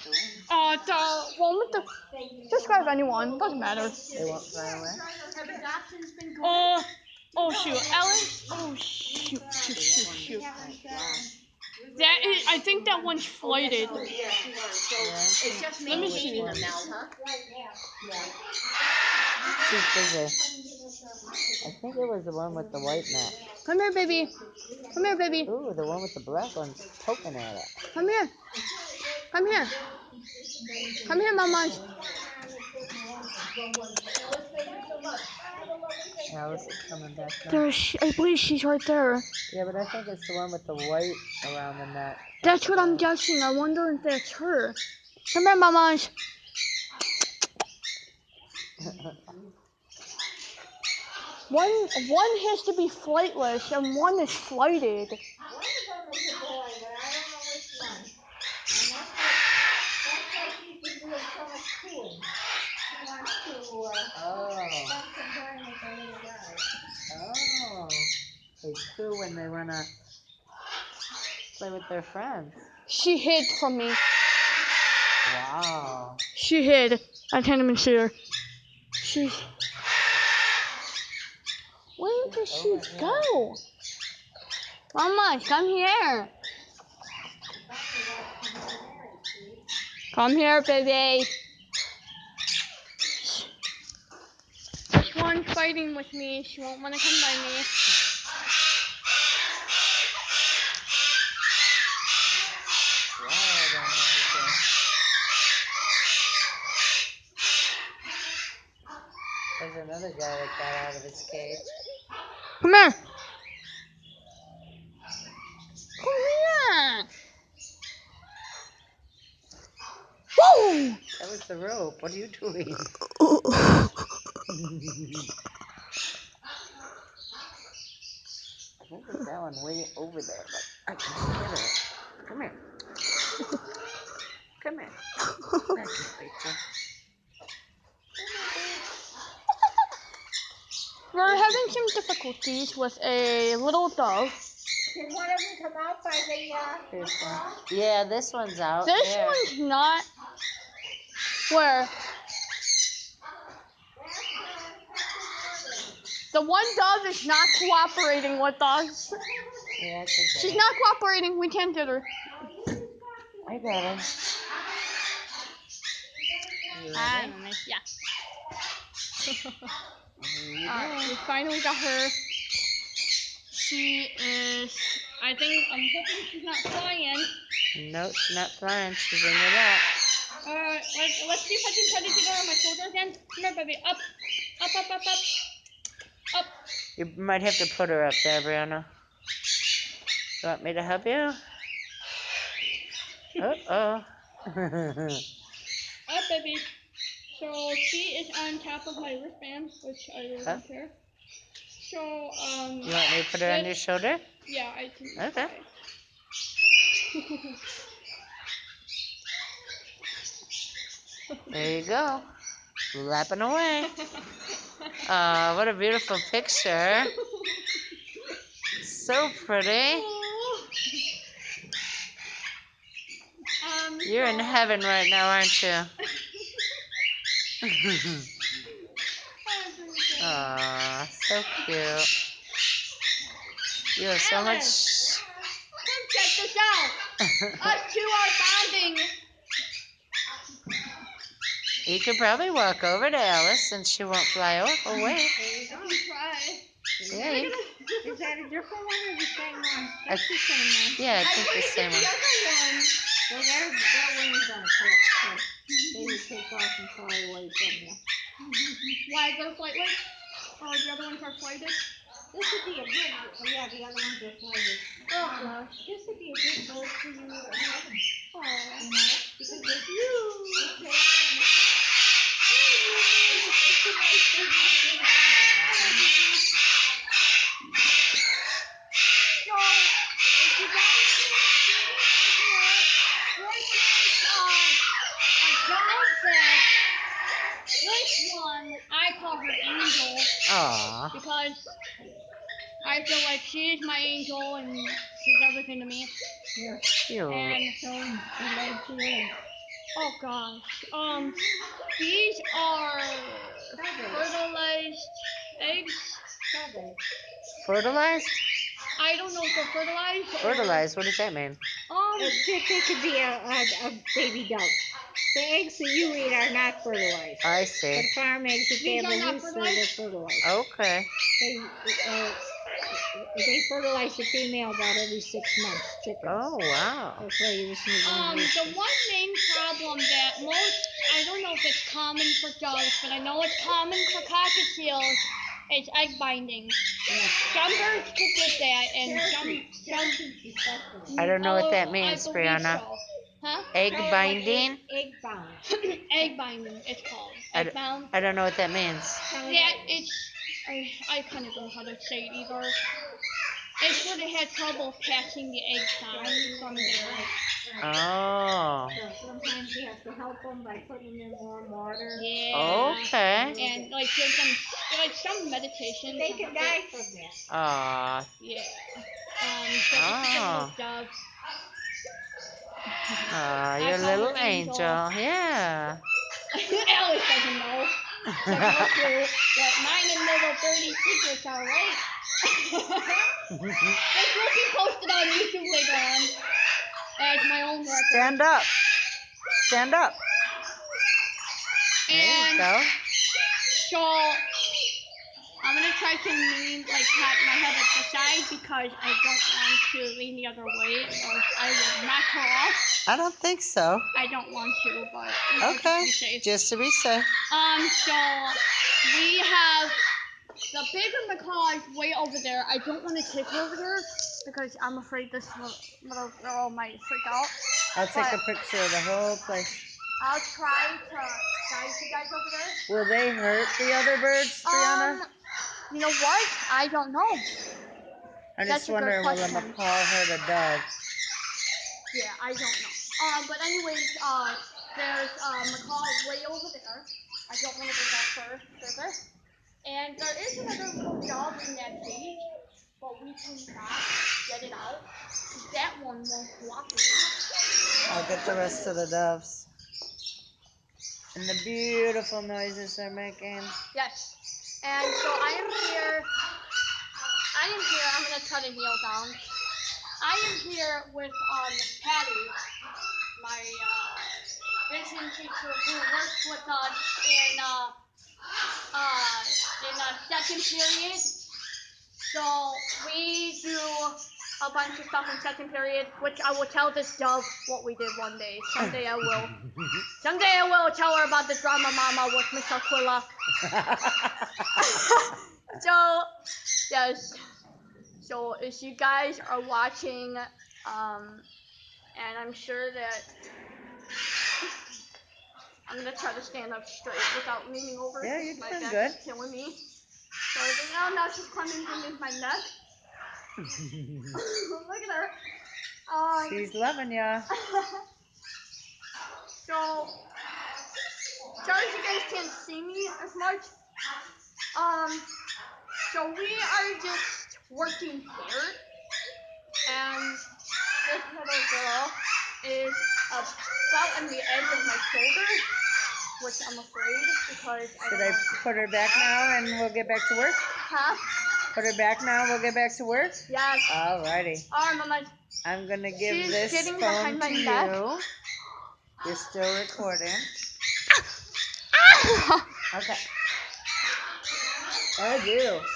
The one with the. Just grab anyone. Doesn't matter. They won't fly away. Oh shoot, Alice. Oh shoot. That is. I think that one's flighted. It's just maintaining them now, huh? She's busy. I think it was the one with the white mat. Come here, baby. Come here, baby. Ooh, the one with the black one's poking at it. Come here. Come here. Come here, Mama. Alice is coming back now. There, I believe she's right there. Yeah, but I think it's the one with the white around the neck. That's what I'm guessing. I wonder if that's her. Come here, Mama. One has to be flightless and one is flighted. One of them is a boy, but I don't know which one. And that's why she's been doing so much cooing. She wants to spend some time with the little guys. Oh. They coo when they want to play with their friends. She hid from me. Wow. She hid. I can't even see her. Where did she go? Mama, come here. Come here, baby. This one's fighting with me. She won't want to come by me. There's another guy that got out of his cage. Come here. Come here. Whoa! That was the rope. What are you doing? I think there's that one way over there, but I can't get it. Come here. Come here. Thank you, Rachel. We're having some difficulties with a little dove. Did one of them come out by the This one. Yeah, this one's out. This there. one's not. Where? The one dove is not cooperating with us. Yeah, She's not cooperating. We can't get her. I got her. Yeah. We finally got her. She is. I'm hoping she's not flying. No, she's not flying. She's in the lap. Let's see if I can try to get her on my shoulder again. Come here, baby. Up. Up, up, up, up. Up. You might have to put her up there, Brianna. You want me to help you? Uh-oh. Up, baby. So she is on top of my wristband, which I really don't care. So, you want me to put her on your shoulder? Yeah, I can. Okay. There you go. Lapping away. What a beautiful picture. So pretty. You're in heaven right now, aren't you? Aw, so cute. You have so much. Come check this out. Us two are bonding. You could probably walk over to Alice and she won't fly away. I can try. Yeah. Is that a different one or the same one? That's the same one. Yeah, I think the same one. Well, their wings on a clip, so they would take off and fly away from you. Why is there flightless? Oh, the other ones are flighted? This would be a good, yeah, the other ones are flighted. Oh, gosh. This would be a good bird for you to have. Oh. You know, because it's huge. It's a nice thing to do. So, if you guys can see, a dog that, this one, I call her Angel. Aw. Because I feel like she is my angel and she's everything to me. Cute. And So, the legs. Oh gosh. These are fertilized eggs. Fertilized? I don't know if they're fertilized or. Fertilized? What does that mean? They could be a baby dove. The eggs that you eat are not fertilized. I see. But farm eggs, if they These have are a not rooster, fertilized? they're fertilized. Okay. They fertilize the female about every 6 months. Chickens. Oh, wow. That's why you just need one The rooster. one main problem that I don't know if it's common for doves, but I know it's common for cockatiels, is egg binding. Some birds could get that, and some. I don't know what that Oh, means, I believe Brianna. so. Huh? Egg binding? Egg bound. Egg binding, it's called. Egg bound. I don't know what that means. Yeah, I kind of don't know how to say it either. It's where they had trouble passing the eggs down from there. Oh. So sometimes you have to help them by putting them in warm water. Yeah. Okay. And like give them like some meditation. They can die from that. Aw. Yeah. So it's a little dove. Aw, I your call little her Angel. angel. Yeah. Alice doesn't know. She has no clue. But mine and little birdie secrets are right. This will be posted on YouTube later on as my own record. Stand up. Stand up. There you And go. so I'm gonna try to lean, like pat my head at the side because I don't want to lean the other way or I will knock her off. I don't think so. I don't want to, but Okay. just to be safe. Just to be safe. So we have the bigger macaw is way over there. I don't want to take her over there because I'm afraid this little girl might freak out. I'll take a picture of the whole place. I'll try to guide you guys over there. Will they hurt the other birds, Brianna? You know what? I don't know. I'm That's just a good wondering, will a question. macaw hurt a dove? Yeah, I don't know. But anyways, there's macaw way over there. I don't want to go that further. And there is another little dove in that cage, but we cannot get it out. That one won't cooperate. I'll get the rest of the doves. And the beautiful noises they're making. Yes. And so I am here. I'm going to try to kneel down. I am here with Patty, my vision teacher who works with us in second period. So we do a bunch of stuff in second period, which I will tell this dove what we did one day. Someday I will. Someday I will tell her about the drama mama with Miss Aquila. So, yes. So if you guys are watching, and I'm sure that I'm gonna try to stand up straight without leaning over. Yeah, you're my doing back good. is killing me. So now she's climbing beneath my neck. Look at her. She's loving ya. So, sorry you guys can't see me as much. So we are just working here, and this little girl is about on the edge of my shoulder, which I'm afraid because Should I put her back now and we'll get back to work? Huh? Put her back now and we'll get back to work? Yes. Alrighty. Alright, Mama. I'm going to give She's this getting phone behind my to neck. you. You're still recording. Okay. I do.